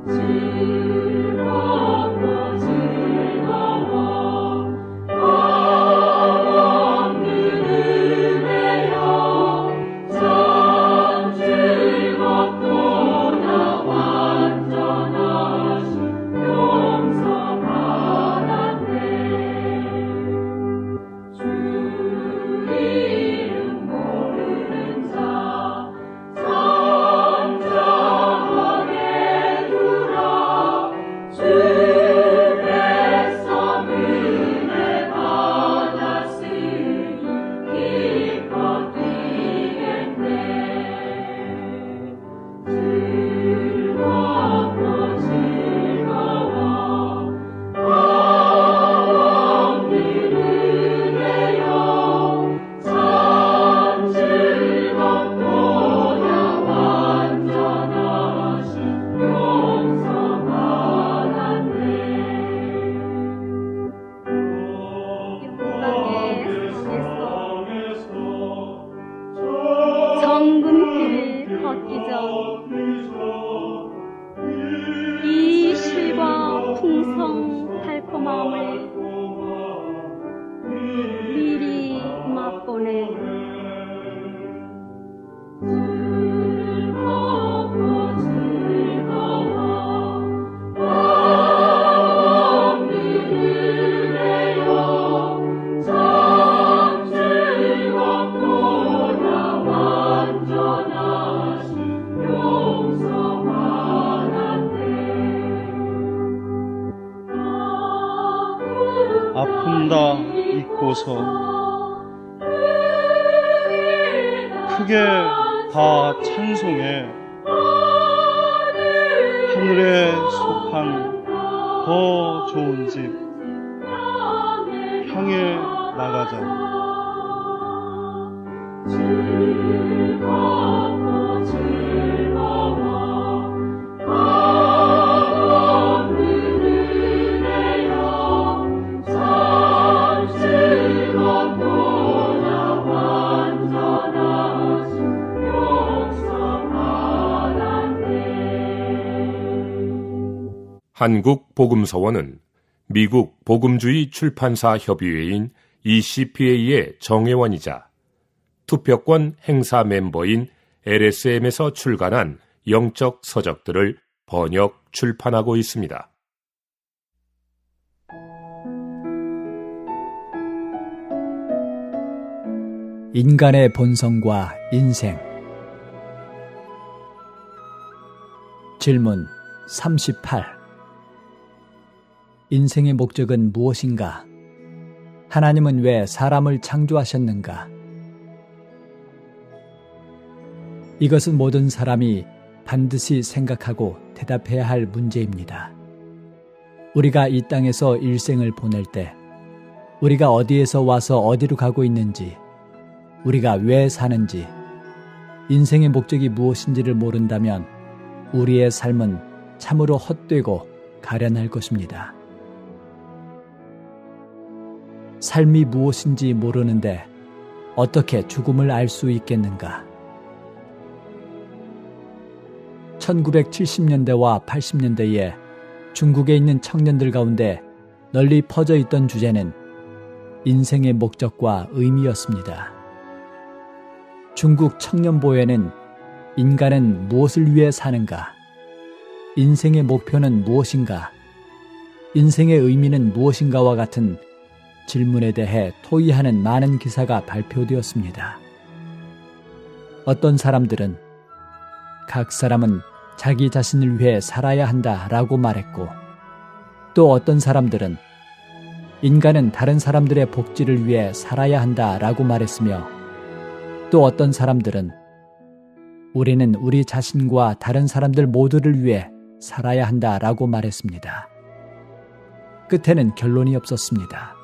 즐겁고 즐거워 마음들을 내어 참 즐겁고 나 완전하신 용서 받았네. 주 이름 모르는 자 잠잠하게 두라. 주 백성 은혜 받았으니 기뻐 뛰겠네. 즐겁고 즐거워 마음들을 내어 참 즐겁고 나 완전하신 용서 받았네. 정금길을 걷기 전 이 실과 풍성 달콤함을 미리 맛보네. 즐겁고 즐거워 마음들을 내어 참 즐겁고 나 완전하신 용서 받았네. 아픔 다 잊고서 크게 다 찬송해 하늘에 속한 더 좋은 집 향해 나가자. 즐겁고 즐거워 마음들을 내어 참 즐겁고 나 완전하신 용서 받았네. 한국복음서원은 미국 복음주의 출판사 협의회인 ECPA의 정회원이자 투표권 행사 멤버인 LSM에서 출간한 영적 서적들을 번역, 출판하고 있습니다. 인간의 본성과 인생. 질문 38. 인생의 목적은 무엇인가? 하나님은 왜 사람을 창조하셨는가? 이것은 모든 사람이 반드시 생각하고 대답해야 할 문제입니다. 우리가 이 땅에서 일생을 보낼 때 우리가 어디에서 와서 어디로 가고 있는지, 우리가 왜 사는지, 인생의 목적이 무엇인지를 모른다면 우리의 삶은 참으로 헛되고 가련할 것입니다. 삶이 무엇인지 모르는데 어떻게 죽음을 알 수 있겠는가? 1970년대와 80년대에 중국에 있는 청년들 가운데 널리 퍼져 있던 주제는 인생의 목적과 의미였습니다. 중국 청년보에는 인간은 무엇을 위해 사는가? 인생의 목표는 무엇인가? 인생의 의미는 무엇인가와 같은 질문에 대해 토의하는 많은 기사가 발표되었습니다. 어떤 사람들은 각 사람은 자기 자신을 위해 살아야 한다라고 말했고, 또 어떤 사람들은 인간은 다른 사람들의 복지를 위해 살아야 한다라고 말했으며, 또 어떤 사람들은 우리는 우리 자신과 다른 사람들 모두를 위해 살아야 한다라고 말했습니다. 끝에는 결론이 없었습니다.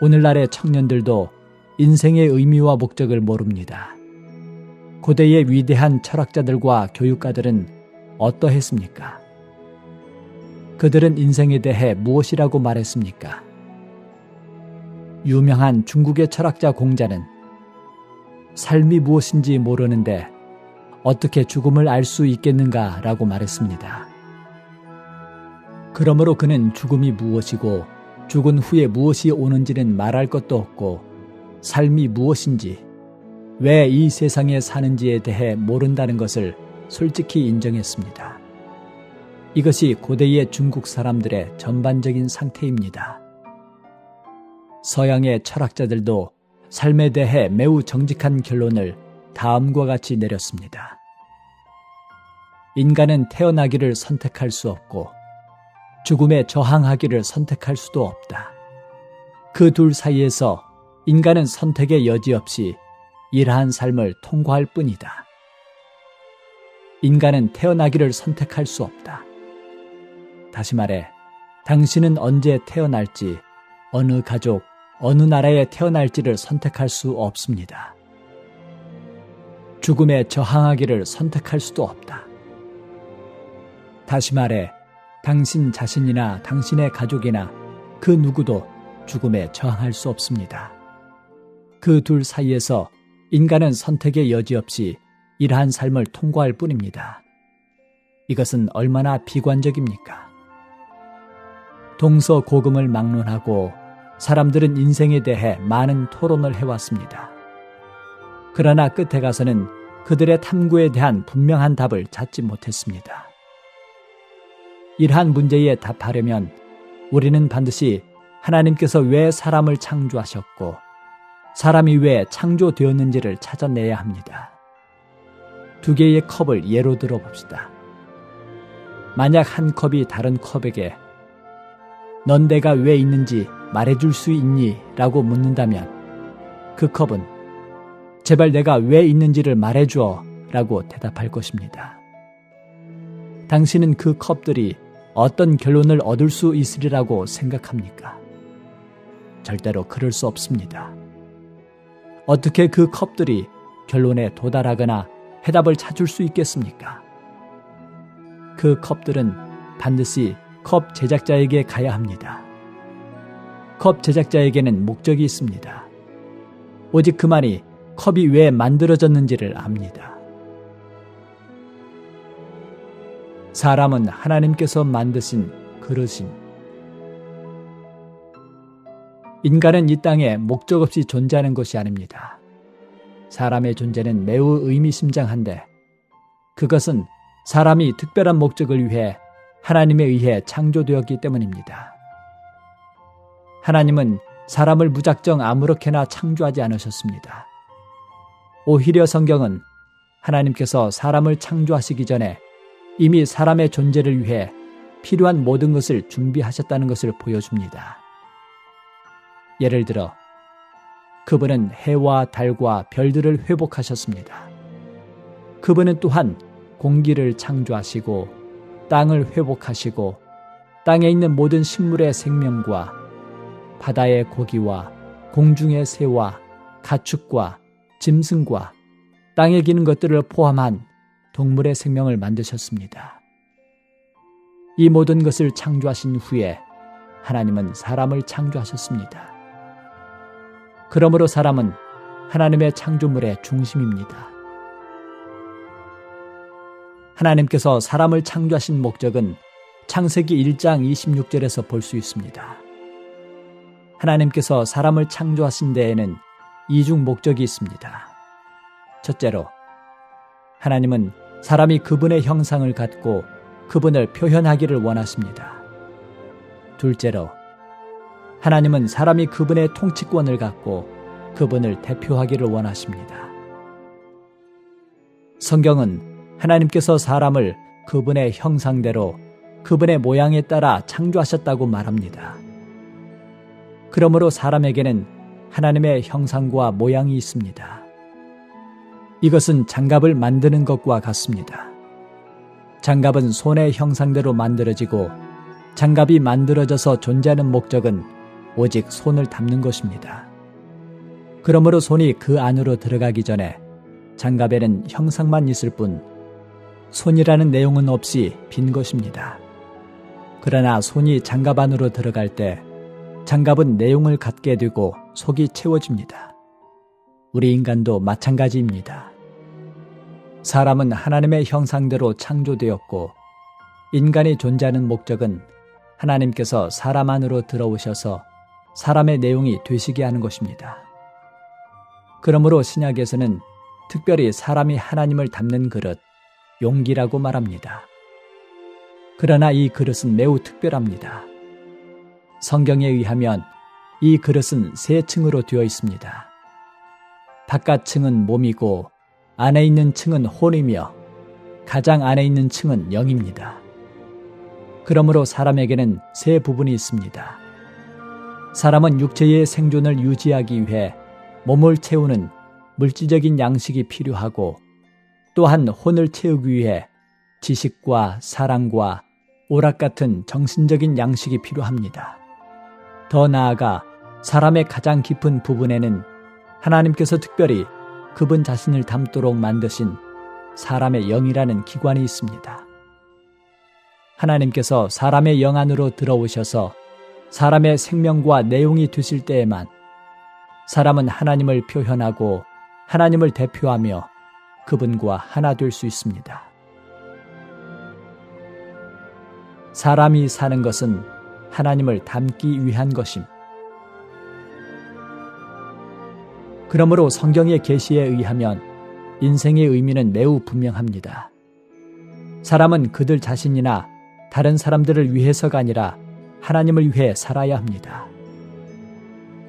오늘날의 청년들도 인생의 의미와 목적을 모릅니다. 고대의 위대한 철학자들과 교육가들은 어떠했습니까? 그들은 인생에 대해 무엇이라고 말했습니까? 유명한 중국의 철학자 공자는 삶이 무엇인지 모르는데 어떻게 죽음을 알 수 있겠는가라고 말했습니다. 그러므로 그는 죽음이 무엇이고 죽은 후에 무엇이 오는지는 말할 것도 없고 삶이 무엇인지 왜 이 세상에 사는지에 대해 모른다는 것을 솔직히 인정했습니다. 이것이 고대의 중국 사람들의 전반적인 상태입니다. 서양의 철학자들도 삶에 대해 매우 정직한 결론을 다음과 같이 내렸습니다. 인간은 태어나기를 선택할 수 없고 죽음에 저항하기를 선택할 수도 없다. 그 둘 사이에서 인간은 선택의 여지 없이 이러한 삶을 통과할 뿐이다. 인간은 태어나기를 선택할 수 없다. 다시 말해, 당신은 언제 태어날지, 어느 가족, 어느 나라에 태어날지를 선택할 수 없습니다. 죽음에 저항하기를 선택할 수도 없다. 다시 말해, 당신 자신이나 당신의 가족이나 그 누구도 죽음에 저항할 수 없습니다. 그 둘 사이에서 인간은 선택의 여지 없이 이러한 삶을 통과할 뿐입니다. 이것은 얼마나 비관적입니까? 동서고금을 막론하고 사람들은 인생에 대해 많은 토론을 해왔습니다. 그러나 끝에 가서는 그들의 탐구에 대한 분명한 답을 찾지 못했습니다. 이러한 문제에 답하려면 우리는 반드시 하나님께서 왜 사람을 창조하셨고 사람이 왜 창조되었는지를 찾아내야 합니다. 두 개의 컵을 예로 들어봅시다. 만약 한 컵이 다른 컵에게 넌 내가 왜 있는지 말해줄 수 있니? 라고 묻는다면 그 컵은 제발 내가 왜 있는지를 말해줘 라고 대답할 것입니다. 당신은 그 컵들이 어떤 결론을 얻을 수 있으리라고 생각합니까? 절대로 그럴 수 없습니다. 어떻게 그 컵들이 결론에 도달하거나 해답을 찾을 수 있겠습니까? 그 컵들은 반드시 컵 제작자에게 가야 합니다. 컵 제작자에게는 목적이 있습니다. 오직 그만이 컵이 왜 만들어졌는지를 압니다. 사람은 하나님께서 만드신 그릇인 인간은 이 땅에 목적 없이 존재하는 것이 아닙니다. 사람의 존재는 매우 의미심장한데 그것은 사람이 특별한 목적을 위해 하나님에 의해 창조되었기 때문입니다. 하나님은 사람을 무작정 아무렇게나 창조하지 않으셨습니다. 오히려 성경은 하나님께서 사람을 창조하시기 전에 이미 사람의 존재를 위해 필요한 모든 것을 준비하셨다는 것을 보여줍니다. 예를 들어 그분은 해와 달과 별들을 회복하셨습니다. 그분은 또한 공기를 창조하시고 땅을 회복하시고 땅에 있는 모든 식물의 생명과 바다의 고기와 공중의 새와 가축과 짐승과 땅에 기는 것들을 포함한 동물의 생명을 만드셨습니다. 이 모든 것을 창조하신 후에 하나님은 사람을 창조하셨습니다. 그러므로 사람은 하나님의 창조물의 중심입니다. 하나님께서 사람을 창조하신 목적은 창세기 1장 26절에서 볼 수 있습니다. 하나님께서 사람을 창조하신 데에는 이중 목적이 있습니다. 첫째로, 하나님은 사람이 그분의 형상을 갖고 그분을 표현하기를 원하십니다. 둘째로, 하나님은 사람이 그분의 통치권을 갖고 그분을 대표하기를 원하십니다. 성경은 하나님께서 사람을 그분의 형상대로 그분의 모양에 따라 창조하셨다고 말합니다. 그러므로 사람에게는 하나님의 형상과 모양이 있습니다. 이것은 장갑을 만드는 것과 같습니다. 장갑은 손의 형상대로 만들어지고 장갑이 만들어져서 존재하는 목적은 오직 손을 담는 것입니다. 그러므로 손이 그 안으로 들어가기 전에 장갑에는 형상만 있을 뿐 손이라는 내용은 없이 빈 것입니다. 그러나 손이 장갑 안으로 들어갈 때 장갑은 내용을 갖게 되고 속이 채워집니다. 우리 인간도 마찬가지입니다. 사람은 하나님의 형상대로 창조되었고 인간이 존재하는 목적은 하나님께서 사람 안으로 들어오셔서 사람의 내용이 되시게 하는 것입니다. 그러므로 신약에서는 특별히 사람이 하나님을 담는 그릇, 용기라고 말합니다. 그러나 이 그릇은 매우 특별합니다. 성경에 의하면 이 그릇은 세 층으로 되어 있습니다. 바깥층은 몸이고 안에 있는 층은 혼이며 가장 안에 있는 층은 영입니다. 그러므로 사람에게는 세 부분이 있습니다. 사람은 육체의 생존을 유지하기 위해 몸을 채우는 물질적인 양식이 필요하고 또한 혼을 채우기 위해 지식과 사랑과 오락 같은 정신적인 양식이 필요합니다. 더 나아가 사람의 가장 깊은 부분에는 하나님께서 특별히 그분 자신을 담도록 만드신 사람의 영이라는 기관이 있습니다. 하나님께서 사람의 영 안으로 들어오셔서 사람의 생명과 내용이 되실 때에만 사람은 하나님을 표현하고 하나님을 대표하며 그분과 하나 될 수 있습니다. 사람이 사는 것은 하나님을 닮기 위한 것임. 그러므로 성경의 계시에 의하면 인생의 의미는 매우 분명합니다. 사람은 그들 자신이나 다른 사람들을 위해서가 아니라 하나님을 위해 살아야 합니다.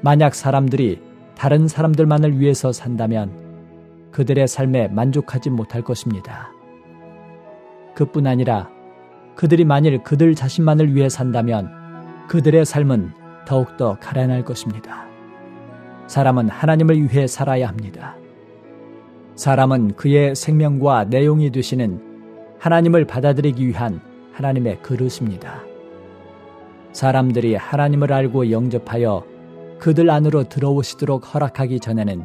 만약 사람들이 다른 사람들만을 위해서 산다면 그들의 삶에 만족하지 못할 것입니다. 그뿐 아니라 그들이 만일 그들 자신만을 위해 산다면 그들의 삶은 더욱더 가난할 것입니다. 사람은 하나님을 위해 살아야 합니다. 사람은 그의 생명과 내용이 되시는 하나님을 받아들이기 위한 하나님의 그릇입니다. 사람들이 하나님을 알고 영접하여 그들 안으로 들어오시도록 허락하기 전에는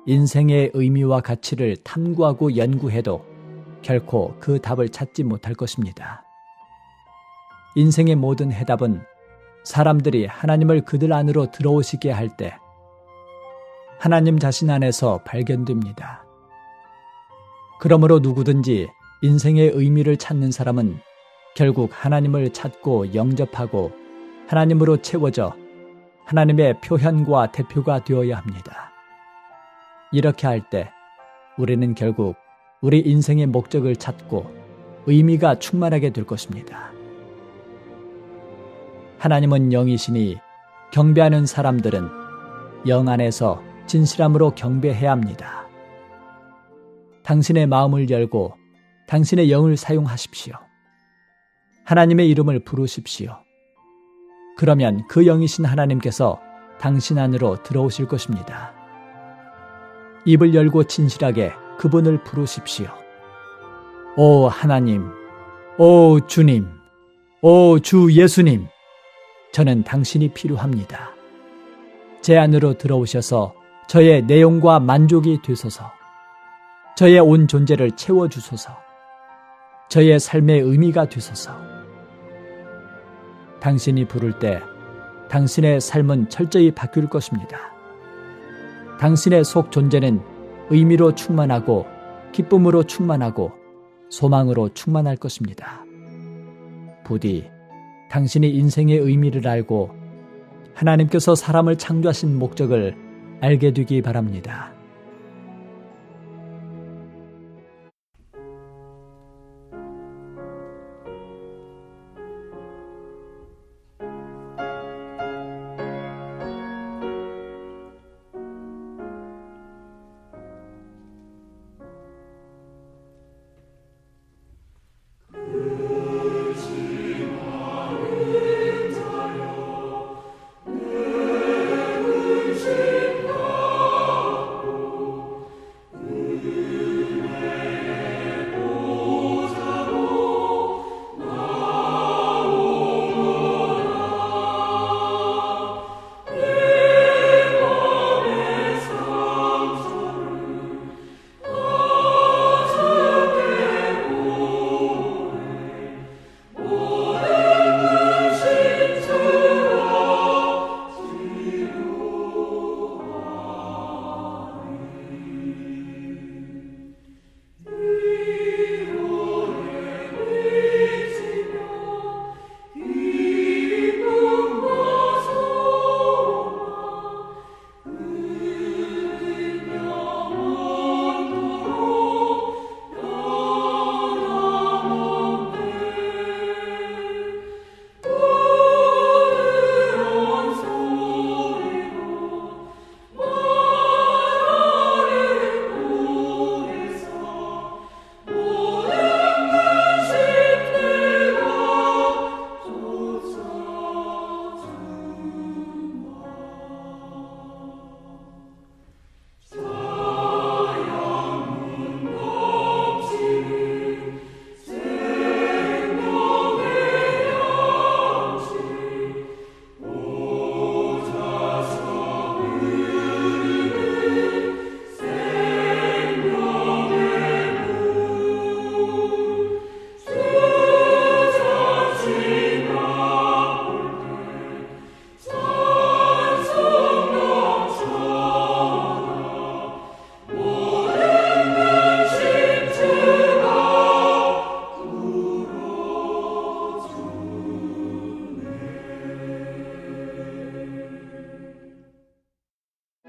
인생의 의미와 가치를 탐구하고 연구해도 결코 그 답을 찾지 못할 것입니다. 인생의 모든 해답은 사람들이 하나님을 그들 안으로 들어오시게 할 때 하나님 자신 안에서 발견됩니다. 그러므로 누구든지 인생의 의미를 찾는 사람은 결국 하나님을 찾고 영접하고 하나님으로 채워져 하나님의 표현과 대표가 되어야 합니다. 이렇게 할 때 우리는 결국 우리 인생의 목적을 찾고 의미가 충만하게 될 것입니다. 하나님은 영이시니 경배하는 사람들은 영 안에서 진실함으로 경배해야 합니다. 당신의 마음을 열고 당신의 영을 사용하십시오. 하나님의 이름을 부르십시오. 그러면 그 영이신 하나님께서 당신 안으로 들어오실 것입니다. 입을 열고 진실하게 그분을 부르십시오. 오 하나님, 오 주님, 오 주 예수님, 저는 당신이 필요합니다. 제 안으로 들어오셔서 저의 내용과 만족이 되소서. 저의 온 존재를 채워주소서. 저의 삶의 의미가 되소서. 당신이 부를 때 당신의 삶은 철저히 바뀔 것입니다. 당신의 속 존재는 의미로 충만하고 기쁨으로 충만하고 소망으로 충만할 것입니다. 부디 당신이 인생의 의미를 알고 하나님께서 사람을 창조하신 목적을 알게 되기 바랍니다.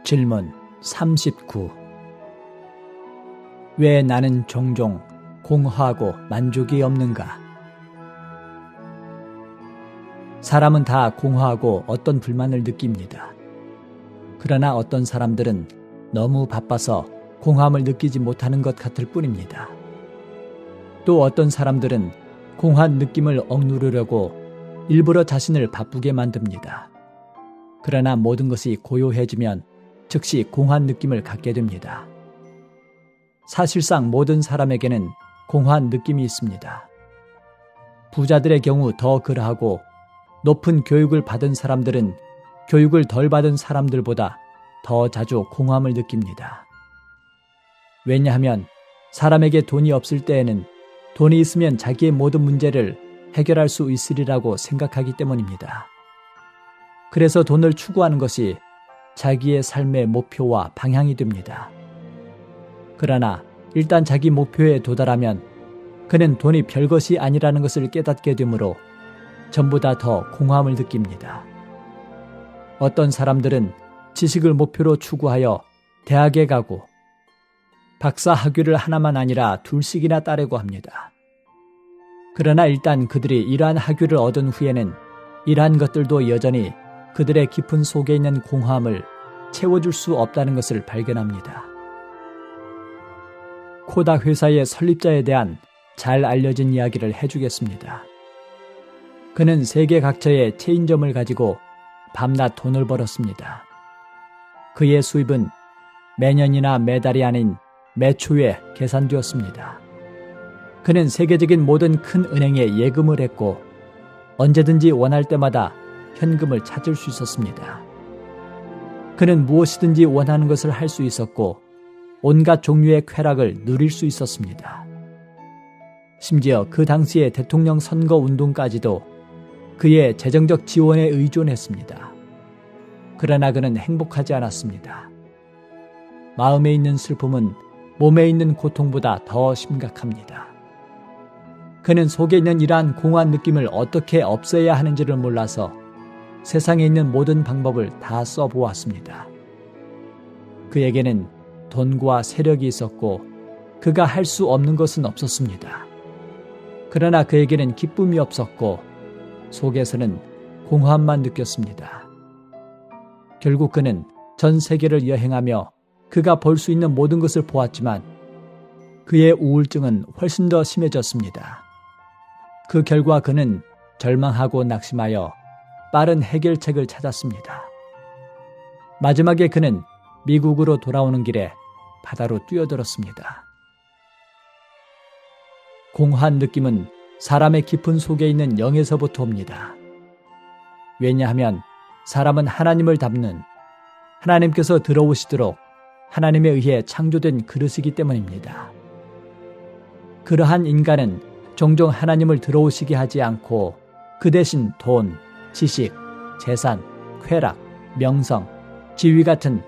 질문 39. 왜 나는 종종 공허하고 만족이 없는가? 사람은 다 공허하고 어떤 불만을 느낍니다. 그러나 어떤 사람들은 너무 바빠서 공허함을 느끼지 못하는 것 같을 뿐입니다. 또 어떤 사람들은 공허한 느낌을 억누르려고 일부러 자신을 바쁘게 만듭니다. 그러나 모든 것이 고요해지면 즉시 공허한 느낌을 갖게 됩니다. 사실상 모든 사람에게는 공허한 느낌이 있습니다. 부자들의 경우 더 그러하고 높은 교육을 받은 사람들은 교육을 덜 받은 사람들보다 더 자주 공허함을 느낍니다. 왜냐하면 사람에게 돈이 없을 때에는 돈이 있으면 자기의 모든 문제를 해결할 수 있으리라고 생각하기 때문입니다. 그래서 돈을 추구하는 것이 자기의 삶의 목표와 방향이 됩니다. 그러나 일단 자기 목표에 도달하면 그는 돈이 별것이 아니라는 것을 깨닫게 되므로 전보다 더 공허함을 느낍니다. 어떤 사람들은 지식을 목표로 추구하여 대학에 가고 박사 학위를 하나만 아니라 둘씩이나 따려고 합니다. 그러나 일단 그들이 이러한 학위를 얻은 후에는 이러한 것들도 여전히 그들의 깊은 속에 있는 공허함을 채워줄 수 없다는 것을 발견합니다. 코닥 회사의 설립자에 대한 잘 알려진 이야기를 해주겠습니다. 그는 세계 각처에 체인점을 가지고 밤낮 돈을 벌었습니다. 그의 수입은 매년이나 매달이 아닌 매초에 계산되었습니다. 그는 세계적인 모든 큰 은행에 예금을 했고 언제든지 원할 때마다 현금을 찾을 수 있었습니다. 그는 무엇이든지 원하는 것을 할 수 있었고 온갖 종류의 쾌락을 누릴 수 있었습니다. 심지어 그 당시의 대통령 선거 운동까지도 그의 재정적 지원에 의존했습니다. 그러나 그는 행복하지 않았습니다. 마음에 있는 슬픔은 몸에 있는 고통보다 더 심각합니다. 그는 속에 있는 이러한 공허한 느낌을 어떻게 없애야 하는지를 몰라서 세상에 있는 모든 방법을 다 써보았습니다. 그에게는 돈과 세력이 있었고 그가 할 수 없는 것은 없었습니다. 그러나 그에게는 기쁨이 없었고 속에서는 공허함만 느꼈습니다. 결국 그는 전 세계를 여행하며 그가 볼 수 있는 모든 것을 보았지만 그의 우울증은 훨씬 더 심해졌습니다. 그 결과 그는 절망하고 낙심하여 빠른 해결책을 찾았습니다. 마지막에 그는 미국으로 돌아오는 길에 바다로 뛰어들었습니다. 공허한 느낌은 사람의 깊은 속에 있는 영에서부터 옵니다. 왜냐하면 사람은 하나님을 닮는 하나님께서 들어오시도록 하나님에 의해 창조된 그릇이기 때문입니다. 그러한 인간은 종종 하나님을 들어오시게 하지 않고 그 대신 돈, 지식, 재산, 쾌락, 명성, 지위 같은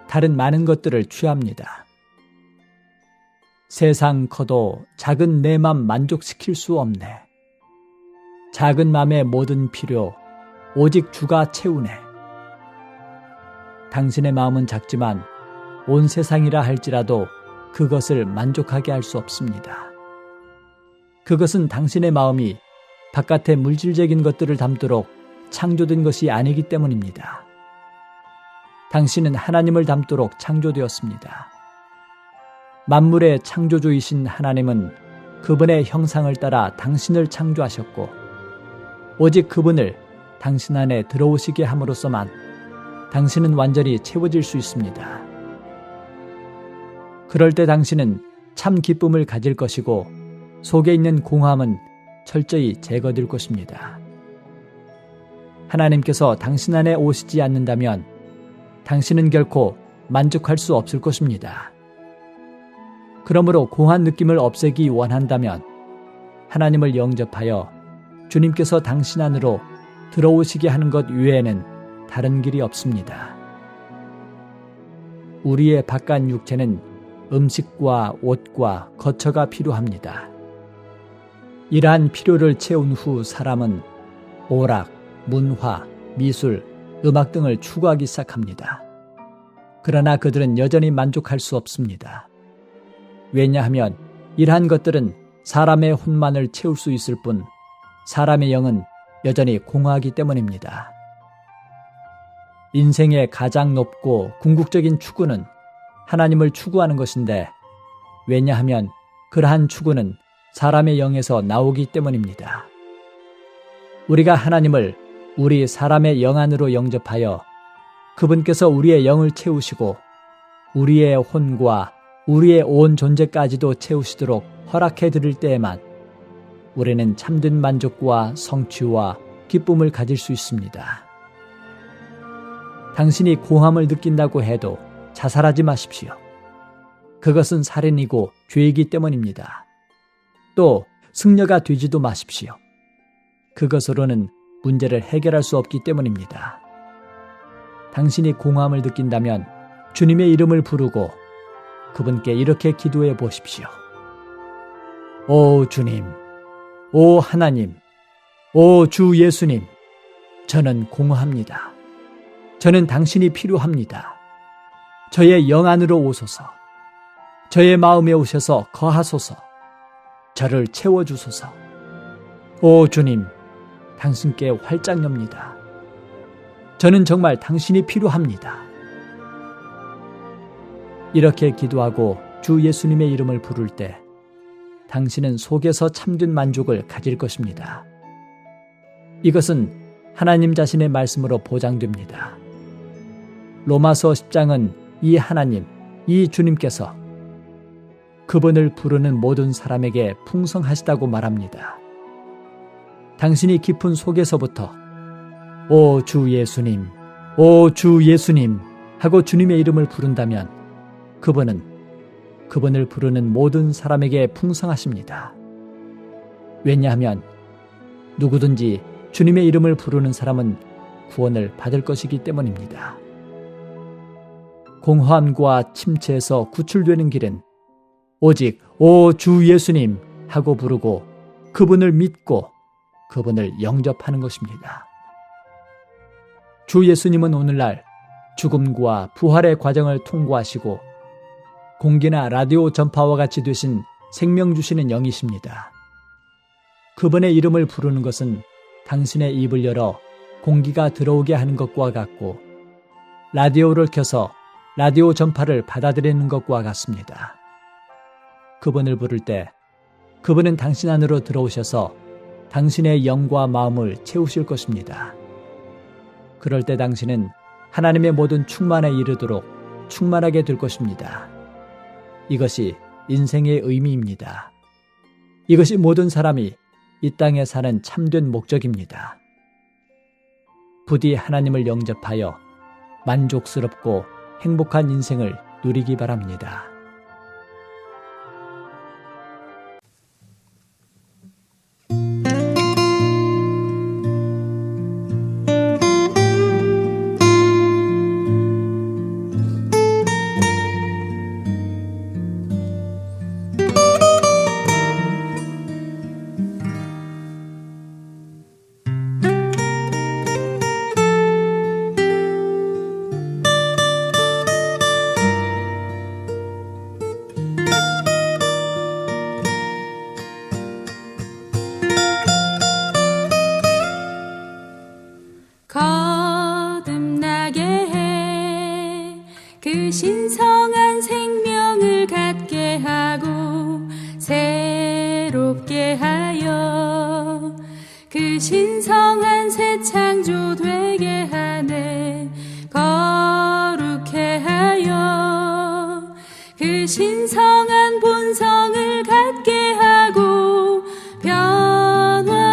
다른 많은 것들을 취합니다. 세상 커도 작은 내 맘 만족시킬 수 없네. 작은 맘의 모든 필요 오직 주가 채우네. 당신의 마음은 작지만 온 세상이라 할지라도 그것을 만족하게 할 수 없습니다. 그것은 당신의 마음이 바깥의 물질적인 것들을 담도록 창조된 것이 아니기 때문입니다. 당신은 하나님을 닮도록 창조되었습니다. 만물의 창조주이신 하나님은 그분의 형상을 따라 당신을 창조하셨고 오직 그분을 당신 안에 들어오시게 함으로써만 당신은 완전히 채워질 수 있습니다. 그럴 때 당신은 참 기쁨을 가질 것이고 속에 있는 공허함은 철저히 제거될 것입니다. 하나님께서 당신 안에 오시지 않는다면 당신은 결코 만족할 수 없을 것입니다. 그러므로 공허한 느낌을 없애기 원한다면 하나님을 영접하여 주님께서 당신 안으로 들어오시게 하는 것 외에는 다른 길이 없습니다. 우리의 바깥 육체는 음식과 옷과 거처가 필요합니다. 이러한 필요를 채운 후 사람은 오락, 문화, 미술, 음악 등을 추구하기 시작합니다. 그러나 그들은 여전히 만족할 수 없습니다. 왜냐하면 이러한 것들은 사람의 혼만을 채울 수 있을 뿐 사람의 영은 여전히 공허하기 때문입니다. 인생의 가장 높고 궁극적인 추구는 하나님을 추구하는 것인데, 왜냐하면 그러한 추구는 사람의 영에서 나오기 때문입니다. 우리가 하나님을 우리 사람의 영 안으로 영접하여 그분께서 우리의 영을 채우시고 우리의 혼과 우리의 온 존재까지도 채우시도록 허락해 드릴 때에만 우리는 참된 만족과 성취와 기쁨을 가질 수 있습니다. 당신이 공함을 느낀다고 해도 자살하지 마십시오. 그것은 살인이고 죄이기 때문입니다. 또 승려가 되지도 마십시오. 그것으로는 문제를 해결할 수 없기 때문입니다. 당신이 공함을 느낀다면 주님의 이름을 부르고 그분께 이렇게 기도해 보십시오. 오 주님, 오 하나님, 오 주 예수님, 저는 공허합니다. 저는 당신이 필요합니다. 저의 영 안으로 오소서. 저의 마음에 오셔서 거하소서. 저를 채워주소서. 오 주님, 당신께 활짝 엽니다. 저는 정말 당신이 필요합니다. 이렇게 기도하고 주 예수님의 이름을 부를 때 당신은 속에서 참된 만족을 가질 것입니다. 이것은 하나님 자신의 말씀으로 보장됩니다. 로마서 10장은 이 하나님, 이 주님께서 그분을 부르는 모든 사람에게 풍성하시다고 말합니다. 당신이 깊은 속에서부터 오 주 예수님, 오 주 예수님 하고 주님의 이름을 부른다면 그분은 그분을 부르는 모든 사람에게 풍성하십니다. 왜냐하면 누구든지 주님의 이름을 부르는 사람은 구원을 받을 것이기 때문입니다. 공허함과 침체에서 구출되는 길은 오직 오 주 예수님 하고 부르고 그분을 믿고 그분을 영접하는 것입니다. 주 예수님은 오늘날 죽음과 부활의 과정을 통과하시고 공기나 라디오 전파와 같이 되신 생명 주시는 영이십니다. 그분의 이름을 부르는 것은 당신의 입을 열어 공기가 들어오게 하는 것과 같고 라디오를 켜서 라디오 전파를 받아들이는 것과 같습니다. 그분을 부를 때 그분은 당신 안으로 들어오셔서 당신의 영과 마음을 채우실 것입니다. 그럴 때 당신은 하나님의 모든 충만에 이르도록 충만하게 될 것입니다. 이것이 인생의 의미입니다. 이것이 모든 사람이 이 땅에 사는 참된 목적입니다. 부디 하나님을 영접하여 만족스럽고 행복한 인생을 누리기 바랍니다. 거듭나게 해 그 신성한 생명을 갖게 하고 새롭게 하여 그 신성한 새 창조 되게 하네 거룩해 하여 그 신성한 본성을 갖게 하고 변화시켜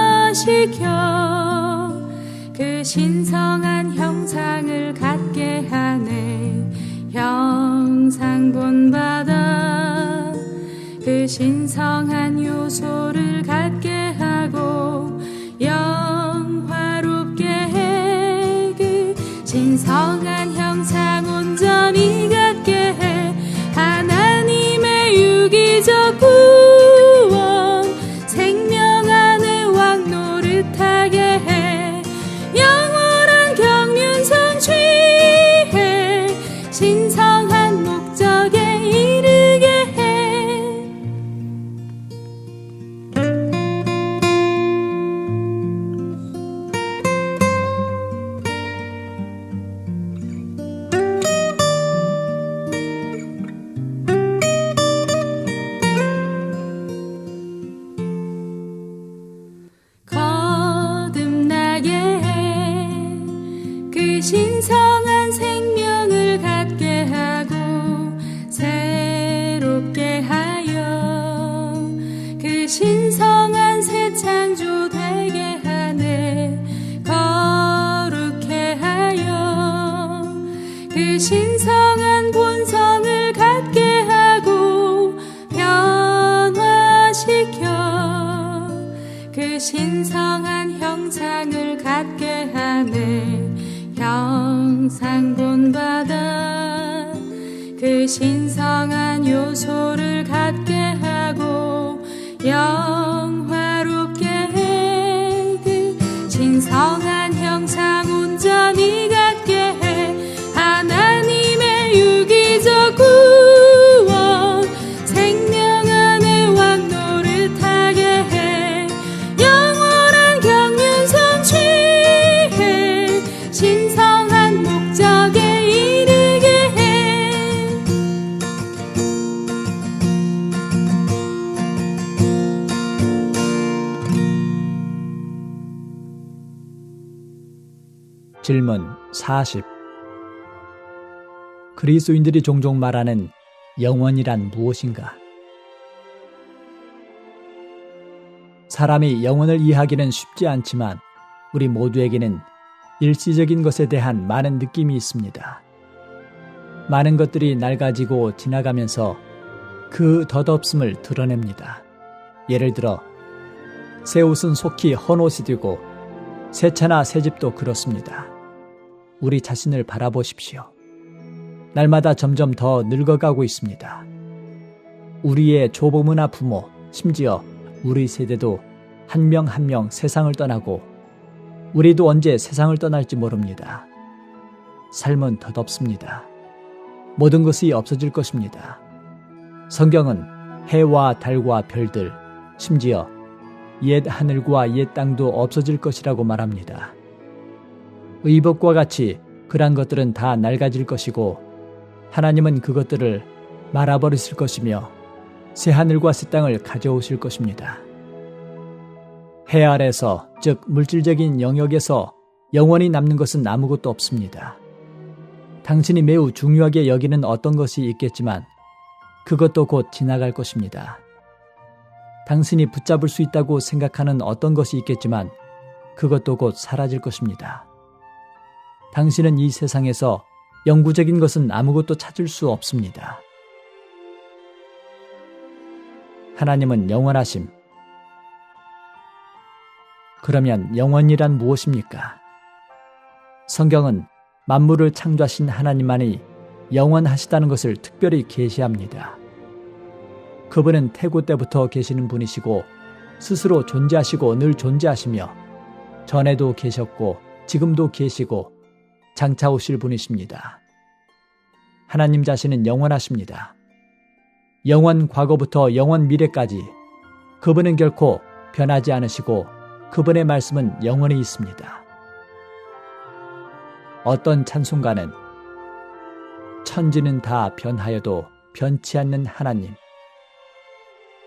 그 신성한 형상을 갖게 하네 형상 본받아 그 신성한 요소를 갖게 하고 영화롭게 해 그 신성한 형상 온전히 갖게 해 하나님의 유기적 구원 생명 안에 왕 노릇하게 해 영원한 경륜 성취해 신성 그 신성한 새 창조 되게 하네. 거룩해 하여 그 신성한 본성을 갖게 하고 변화시켜 그 신성한 형상을 갖게 하네. 형상 본받아 그 신성한 요소를 갖게 하고 영화롭게 해. 그 신성한 형상 온전히 갖게 해. 하나님의 유기적 구원 생명 안에 왕노릇 하게 해. 영원한 경륜선 취해 신성한 목적에 이르게 해. 질문 40. 그리스도인들이 종종 말하는 영원이란 무엇인가? 사람이 영원을 이해하기는 쉽지 않지만 우리 모두에게는 일시적인 것에 대한 많은 느낌이 있습니다. 많은 것들이 낡아지고 지나가면서 그 덧없음을 드러냅니다. 예를 들어 새 옷은 속히 헌 옷이 되고 새 차나 새 집도 그렇습니다. 우리 자신을 바라보십시오. 날마다 점점 더 늙어가고 있습니다. 우리의 조부모나 부모, 심지어 우리 세대도 한 명 한 명 세상을 떠나고 우리도 언제 세상을 떠날지 모릅니다. 삶은 덧없습니다. 모든 것이 없어질 것입니다. 성경은 해와 달과 별들, 심지어 옛 하늘과 옛 땅도 없어질 것이라고 말합니다. 의복과 같이 그러한 것들은 다 낡아질 것이고 하나님은 그것들을 말아버리실 것이며 새 하늘과 새 땅을 가져오실 것입니다. 해 아래서, 즉 물질적인 영역에서 영원히 남는 것은 아무것도 없습니다. 당신이 매우 중요하게 여기는 어떤 것이 있겠지만 그것도 곧 지나갈 것입니다. 당신이 붙잡을 수 있다고 생각하는 어떤 것이 있겠지만 그것도 곧 사라질 것입니다. 당신은 이 세상에서 영구적인 것은 아무것도 찾을 수 없습니다. 하나님은 영원하심. 그러면 영원이란 무엇입니까? 성경은 만물을 창조하신 하나님만이 영원하시다는 것을 특별히 계시합니다. 그분은 태고 때부터 계시는 분이시고 스스로 존재하시고 늘 존재하시며 전에도 계셨고 지금도 계시고 장차 오실 분이십니다. 하나님 자신은 영원하십니다. 영원 과거부터 영원 미래까지 그분은 결코 변하지 않으시고 그분의 말씀은 영원히 있습니다. 어떤 찬송가는 천지는 다 변하여도 변치 않는 하나님,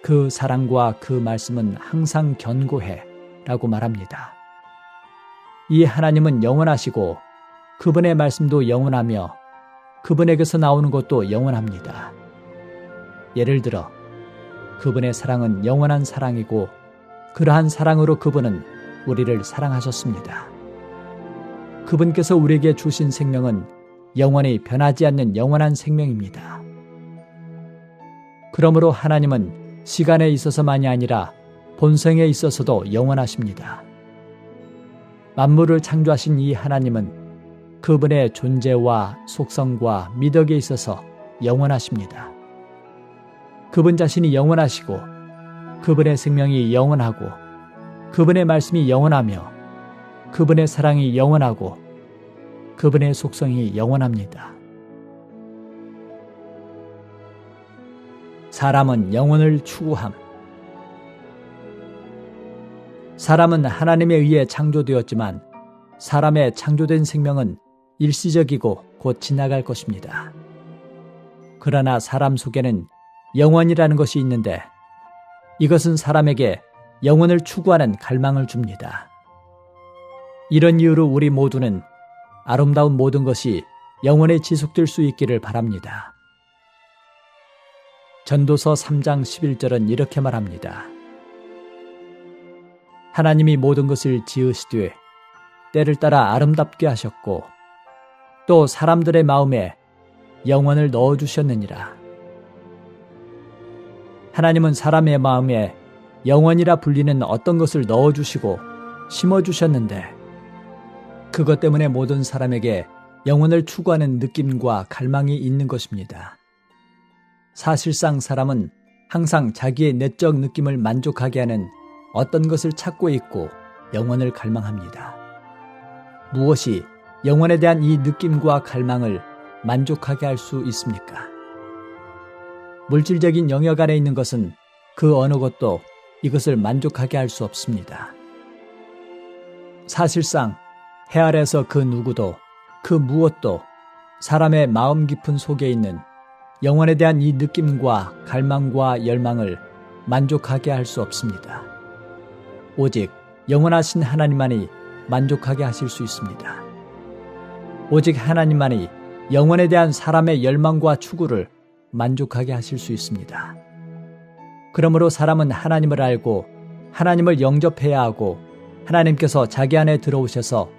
그 사랑과 그 말씀은 항상 견고해 라고 말합니다. 이 하나님은 영원하시고 그분의 말씀도 영원하며 그분에게서 나오는 것도 영원합니다. 예를 들어 그분의 사랑은 영원한 사랑이고 그러한 사랑으로 그분은 우리를 사랑하셨습니다. 그분께서 우리에게 주신 생명은 영원히 변하지 않는 영원한 생명입니다. 그러므로 하나님은 시간에 있어서만이 아니라 본성에 있어서도 영원하십니다. 만물을 창조하신 이 하나님은 그분의 존재와 속성과 미덕에 있어서 영원하십니다. 그분 자신이 영원하시고 그분의 생명이 영원하고 그분의 말씀이 영원하며 그분의 사랑이 영원하고 그분의 속성이 영원합니다. 사람은 영혼을 추구함. 사람은 하나님에 의해 창조되었지만 사람의 창조된 생명은 일시적이고 곧 지나갈 것입니다. 그러나 사람 속에는 영원이라는 것이 있는데 이것은 사람에게 영혼을 추구하는 갈망을 줍니다. 이런 이유로 우리 모두는 아름다운 모든 것이 영원히 지속될 수 있기를 바랍니다. 전도서 3장 11절은 이렇게 말합니다. 하나님이 모든 것을 지으시되 때를 따라 아름답게 하셨고 또 사람들의 마음에 영혼을 넣어주셨느니라. 하나님은 사람의 마음에 영혼이라 불리는 어떤 것을 넣어주시고 심어주셨는데 그것 때문에 모든 사람에게 영혼을 추구하는 느낌과 갈망이 있는 것입니다. 사실상 사람은 항상 자기의 내적 느낌을 만족하게 하는 어떤 것을 찾고 있고 영혼을 갈망합니다. 무엇이 영혼에 대한 이 느낌과 갈망을 만족하게 할 수 있습니까? 물질적인 영역 안에 있는 것은 그 어느 것도 이것을 만족하게 할 수 없습니다. 사실상 해 아래에서 그 누구도 그 무엇도 사람의 마음 깊은 속에 있는 영혼에 대한 이 느낌과 갈망과 열망을 만족하게 할 수 없습니다. 오직 영원하신 하나님만이 만족하게 하실 수 있습니다. 오직 하나님만이 영혼에 대한 사람의 열망과 추구를 만족하게 하실 수 있습니다. 그러므로 사람은 하나님을 알고 하나님을 영접해야 하고 하나님께서 자기 안에 들어오셔서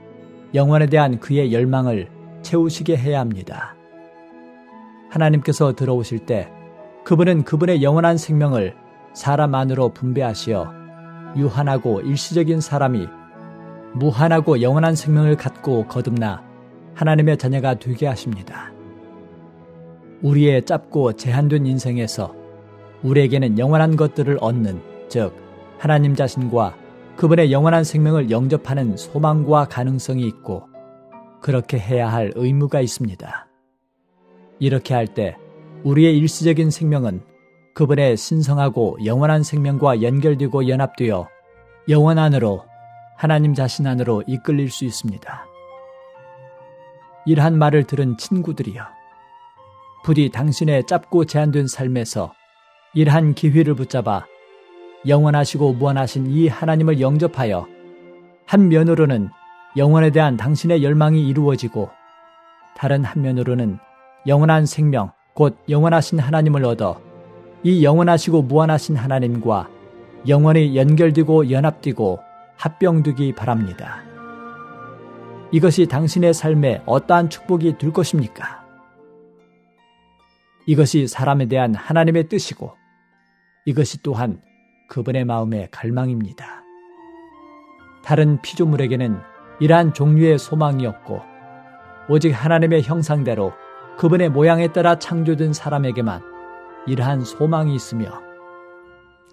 영혼에 대한 그의 열망을 채우시게 해야 합니다. 하나님께서 들어오실 때 그분은 그분의 영원한 생명을 사람 안으로 분배하시어 유한하고 일시적인 사람이 무한하고 영원한 생명을 갖고 거듭나 하나님의 자녀가 되게 하십니다. 우리의 짧고 제한된 인생에서 우리에게는 영원한 것들을 얻는, 즉 하나님 자신과 그분의 영원한 생명을 영접하는 소망과 가능성이 있고 그렇게 해야 할 의무가 있습니다. 이렇게 할 때 우리의 일시적인 생명은 그분의 신성하고 영원한 생명과 연결되고 연합되어 영원 안으로 하나님 자신 안으로 이끌릴 수 있습니다. 이러한 말을 들은 친구들이여, 부디 당신의 짧고 제한된 삶에서 이러한 기회를 붙잡아 영원하시고 무한하신 이 하나님을 영접하여 한 면으로는 영혼에 대한 당신의 열망이 이루어지고 다른 한면으로는 영원한 생명, 곧 영원하신 하나님을 얻어 이 영원하시고 무한하신 하나님과 영원히 연결되고 연합되고 합병되기 바랍니다. 이것이 당신의 삶에 어떠한 축복이 될 것입니까? 이것이 사람에 대한 하나님의 뜻이고 이것이 또한 그분의 마음의 갈망입니다. 다른 피조물에게는 이러한 종류의 소망이 없고 오직 하나님의 형상대로 그분의 모양에 따라 창조된 사람에게만 이러한 소망이 있으며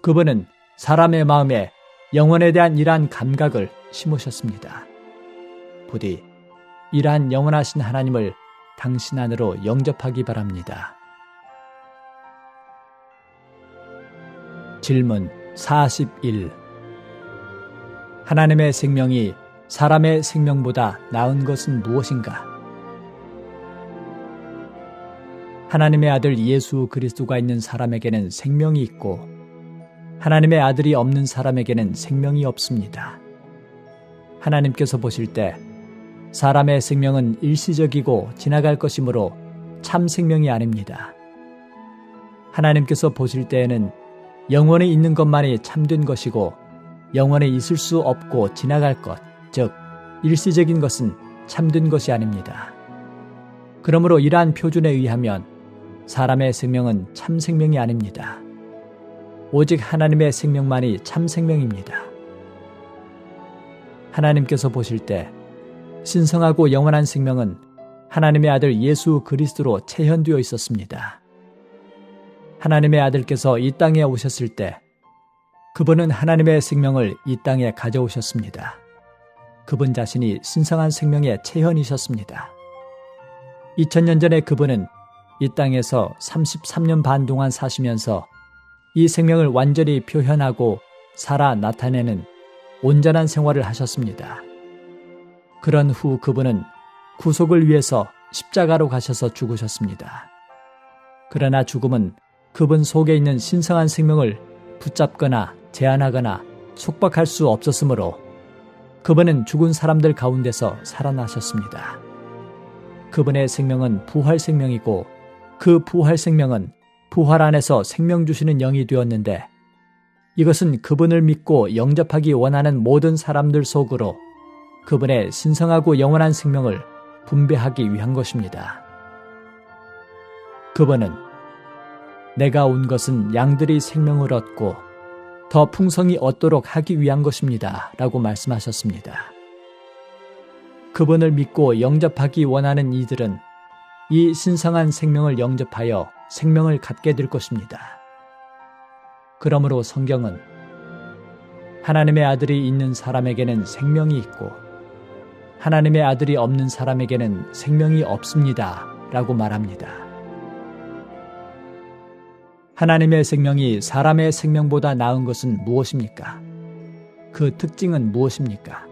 그분은 사람의 마음에 영혼에 대한 이러한 감각을 심으셨습니다. 부디 이러한 영원하신 하나님을 당신 안으로 영접하기 바랍니다. 질문 41. 하나님의 생명이 사람의 생명보다 나은 것은 무엇인가? 하나님의 아들 예수 그리스도가 있는 사람에게는 생명이 있고 하나님의 아들이 없는 사람에게는 생명이 없습니다. 하나님께서 보실 때 사람의 생명은 일시적이고 지나갈 것이므로 참 생명이 아닙니다. 하나님께서 보실 때에는 영원히 있는 것만이 참된 것이고 영원히 있을 수 없고 지나갈 것, 즉 일시적인 것은 참된 것이 아닙니다. 그러므로 이러한 표준에 의하면 사람의 생명은 참 생명이 아닙니다. 오직 하나님의 생명만이 참 생명입니다. 하나님께서 보실 때 신성하고 영원한 생명은 하나님의 아들 예수 그리스도로 체현되어 있었습니다. 하나님의 아들께서 이 땅에 오셨을 때 그분은 하나님의 생명을 이 땅에 가져오셨습니다. 그분 자신이 신성한 생명의 체현이셨습니다. 2000년 전에 그분은 이 땅에서 33년 반 동안 사시면서 이 생명을 완전히 표현하고 살아 나타내는 온전한 생활을 하셨습니다. 그런 후 그분은 구속을 위해서 십자가로 가셔서 죽으셨습니다. 그러나 죽음은 그분 속에 있는 신성한 생명을 붙잡거나 제한하거나 속박할 수 없었으므로 그분은 죽은 사람들 가운데서 살아나셨습니다. 그분의 생명은 부활 생명이고 그 부활 생명은 부활 안에서 생명 주시는 영이 되었는데 이것은 그분을 믿고 영접하기 원하는 모든 사람들 속으로 그분의 신성하고 영원한 생명을 분배하기 위한 것입니다. 그분은 내가 온 것은 양들이 생명을 얻고 더 풍성히 얻도록 하기 위한 것입니다. 라고 말씀하셨습니다. 그분을 믿고 영접하기 원하는 이들은 이 신성한 생명을 영접하여 생명을 갖게 될 것입니다. 그러므로 성경은 하나님의 아들이 있는 사람에게는 생명이 있고 하나님의 아들이 없는 사람에게는 생명이 없습니다. 라고 말합니다. 하나님의 생명이 사람의 생명보다 나은 것은 무엇입니까? 그 특징은 무엇입니까?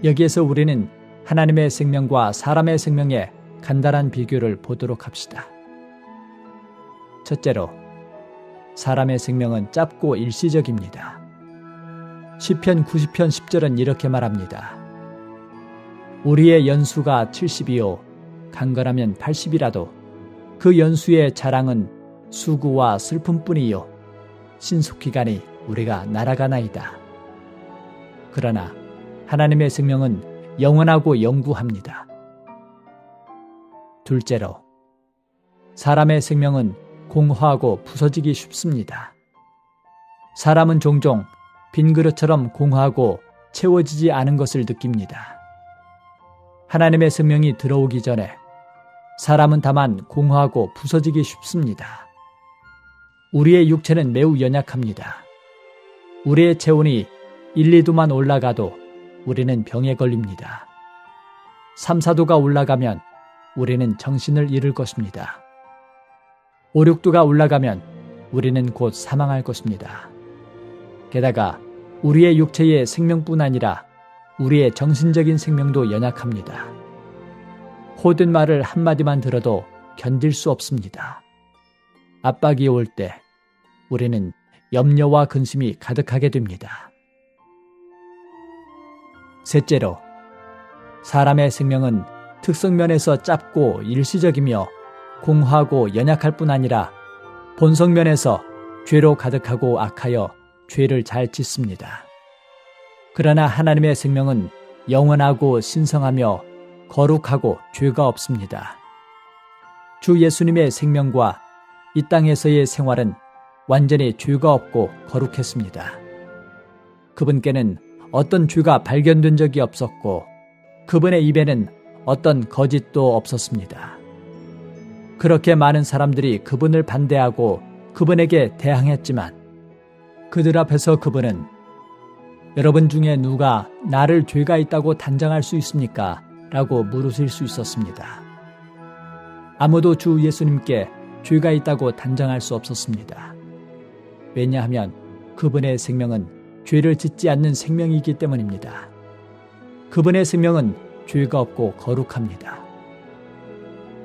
여기에서 우리는 하나님의 생명과 사람의 생명의 간단한 비교를 보도록 합시다. 첫째로, 사람의 생명은 짧고 일시적입니다. 시편 90편 10절은 이렇게 말합니다. 우리의 연수가 70이요 강건하면 80이라도 그 연수의 자랑은 수구와 슬픔뿐이요 신속히 우리가 날아가나이다. 그러나 하나님의 생명은 영원하고 영구합니다. 둘째로, 사람의 생명은 공허하고 부서지기 쉽습니다. 사람은 종종 빈 그릇처럼 공허하고 채워지지 않은 것을 느낍니다. 하나님의 생명이 들어오기 전에 사람은 다만 공허하고 부서지기 쉽습니다. 우리의 육체는 매우 연약합니다. 우리의 체온이 1, 2도만 올라가도 우리는 병에 걸립니다. 3, 4도가 올라가면 우리는 정신을 잃을 것입니다. 5, 6도가 올라가면 우리는 곧 사망할 것입니다. 게다가 우리의 육체의 생명뿐 아니라 우리의 정신적인 생명도 연약합니다. 호된 말을 한마디만 들어도 견딜 수 없습니다. 압박이 올 때 우리는 염려와 근심이 가득하게 됩니다. 셋째로, 사람의 생명은 특성면에서 짧고 일시적이며 공허하고 연약할 뿐 아니라 본성면에서 죄로 가득하고 악하여 죄를 잘 짓습니다. 그러나 하나님의 생명은 영원하고 신성하며 거룩하고 죄가 없습니다. 주 예수님의 생명과 이 땅에서의 생활은 완전히 죄가 없고 거룩했습니다. 그분께는 어떤 죄가 발견된 적이 없었고 그분의 입에는 어떤 거짓도 없었습니다. 그렇게 많은 사람들이 그분을 반대하고 그분에게 대항했지만 그들 앞에서 그분은 여러분 중에 누가 나를 죄가 있다고 단정할 수 있습니까? 라고 물으실 수 있었습니다. 아무도 주 예수님께 죄가 있다고 단정할 수 없었습니다. 왜냐하면 그분의 생명은 죄를 짓지 않는 생명이기 때문입니다. 그분의 생명은 죄가 없고 거룩합니다.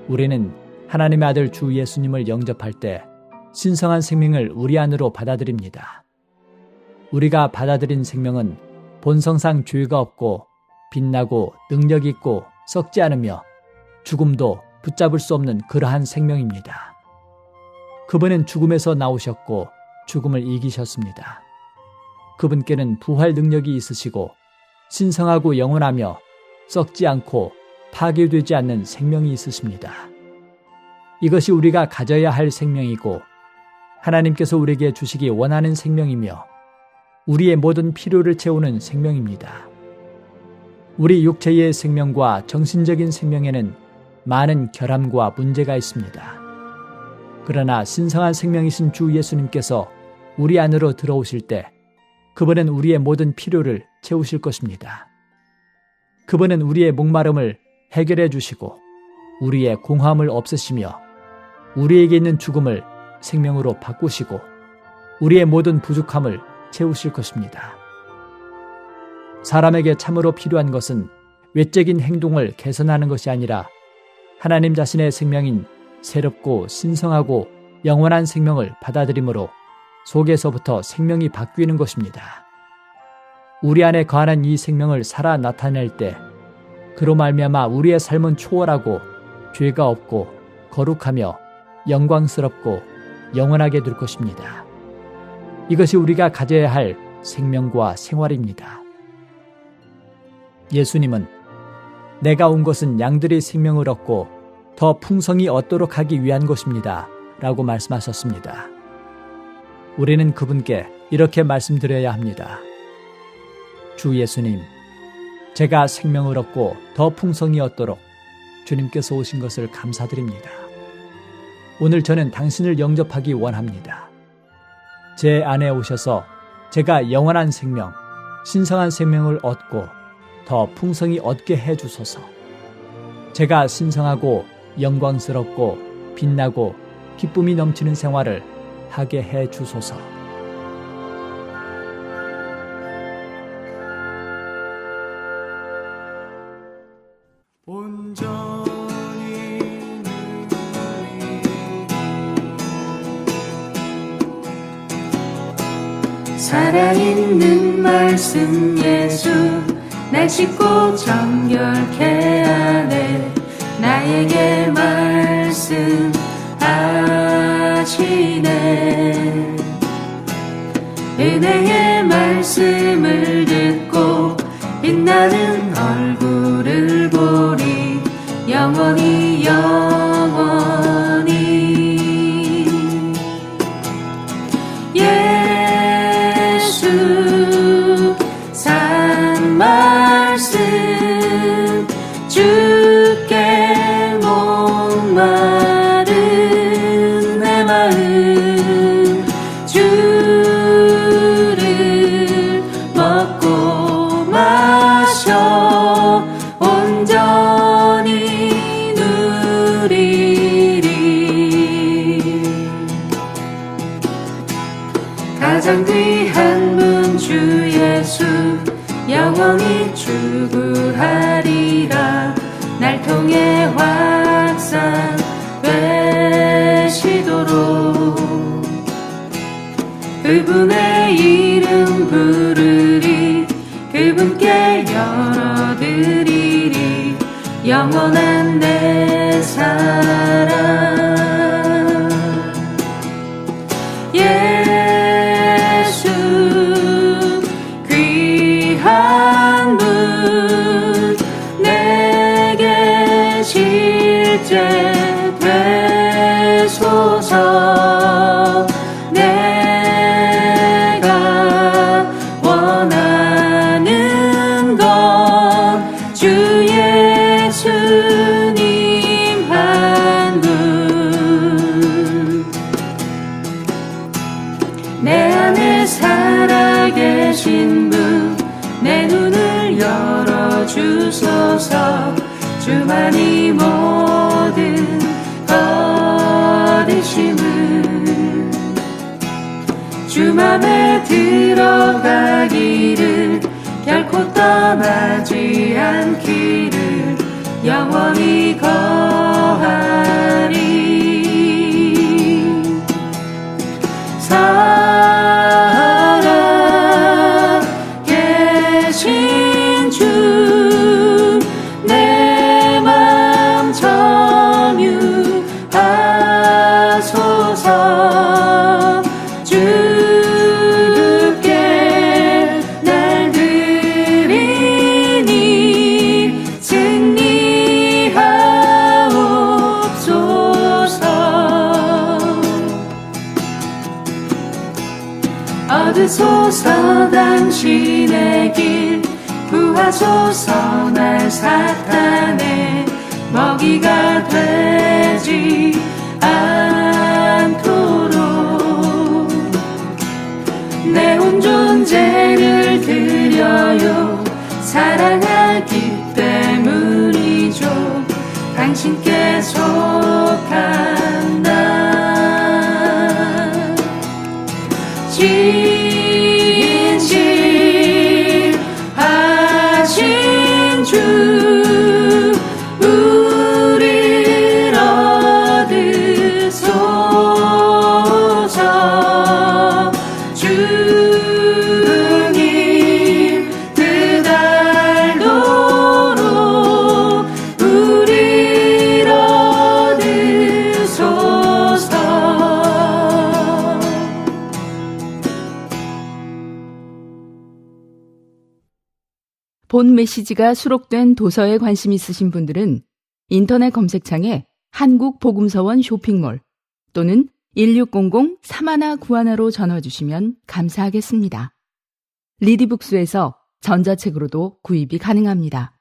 우리는 하나님의 아들 주 예수님을 영접할 때 신성한 생명을 우리 안으로 받아들입니다. 우리가 받아들인 생명은 본성상 죄가 없고 빛나고 능력 있고 썩지 않으며 죽음도 붙잡을 수 없는 그러한 생명입니다. 그분은 죽음에서 나오셨고 죽음을 이기셨습니다. 그분께는 부활 능력이 있으시고 신성하고 영원하며 썩지 않고 파괴되지 않는 생명이 있으십니다. 이것이 우리가 가져야 할 생명이고 하나님께서 우리에게 주시기 원하는 생명이며 우리의 모든 필요를 채우는 생명입니다. 우리 육체의 생명과 정신적인 생명에는 많은 결함과 문제가 있습니다. 그러나 신성한 생명이신 주 예수님께서 우리 안으로 들어오실 때 그분은 우리의 모든 필요를 채우실 것입니다. 그분은 우리의 목마름을 해결해 주시고 우리의 공허함을 없애시며 우리에게 있는 죽음을 생명으로 바꾸시고 우리의 모든 부족함을 채우실 것입니다. 사람에게 참으로 필요한 것은 외적인 행동을 개선하는 것이 아니라 하나님 자신의 생명인 새롭고 신성하고 영원한 생명을 받아들이므로 속에서부터 생명이 바뀌는 것입니다. 우리 안에 거하는 이 생명을 살아 나타낼 때 그로 말미암아 우리의 삶은 초월하고 죄가 없고 거룩하며 영광스럽고 영원하게 될 것입니다. 이것이 우리가 가져야 할 생명과 생활입니다. 예수님은 내가 온 것은 양들이 생명을 얻고 더 풍성히 얻도록 하기 위한 것입니다. 라고 말씀하셨습니다. 우리는 그분께 이렇게 말씀드려야 합니다. 주 예수님, 제가 생명을 얻고 더 풍성히 얻도록 주님께서 오신 것을 감사드립니다. 오늘 저는 당신을 영접하기 원합니다. 제 안에 오셔서 제가 영원한 생명, 신성한 생명을 얻고 더 풍성히 얻게 해주소서. 제가 신성하고 영광스럽고 빛나고 기쁨이 넘치는 생활을 하게 해주소서. 살아있는 말씀 예수 날 씻고 정결케 하네. 나에게 말씀하시네. 은혜의 말씀을 듣고 빛나는 얼굴을 보리. 영원히 영원히 예수 산 말씀 주께 목마른 내 마음 주를 먹고 마셔 온전히 누리리. 가장 귀한 분 주 예수 영원히 추구하리라. 날 통해 확산되시도록 그분의 이름 부르리. 그분께 열어드리리. 영원한 내 사랑 예수 귀한 분 내게 실제 되소서. 내가 원하는 건 주 예수님 한 분. 내 안에 살아계신 분 내 눈을 열어주소서. 주만이 모든 것이심을 주 맘에 들어가기를 결코 떠나지 않기를 영원히 거하리. 살아계신 주 내 맘 점유하소서. 주께 날 드리니 승리하옵소서. 얻으소서 당신의 길 구하소서. 날 사탄의 먹이가 되지 않도록 내 온 존재를 드려요. 사랑하기 때문이죠. 당신께 속한 나 진실하신 주 우릴 얻으소서. 주님 그날도록 우릴 얻으소서. 본 메시지가 수록된 도서에 관심 있으신 분들은 인터넷 검색창에 한국복음서원 쇼핑몰 또는 1600-3191로 전화 주시면 감사하겠습니다. 리디북스에서 전자책으로도 구입이 가능합니다.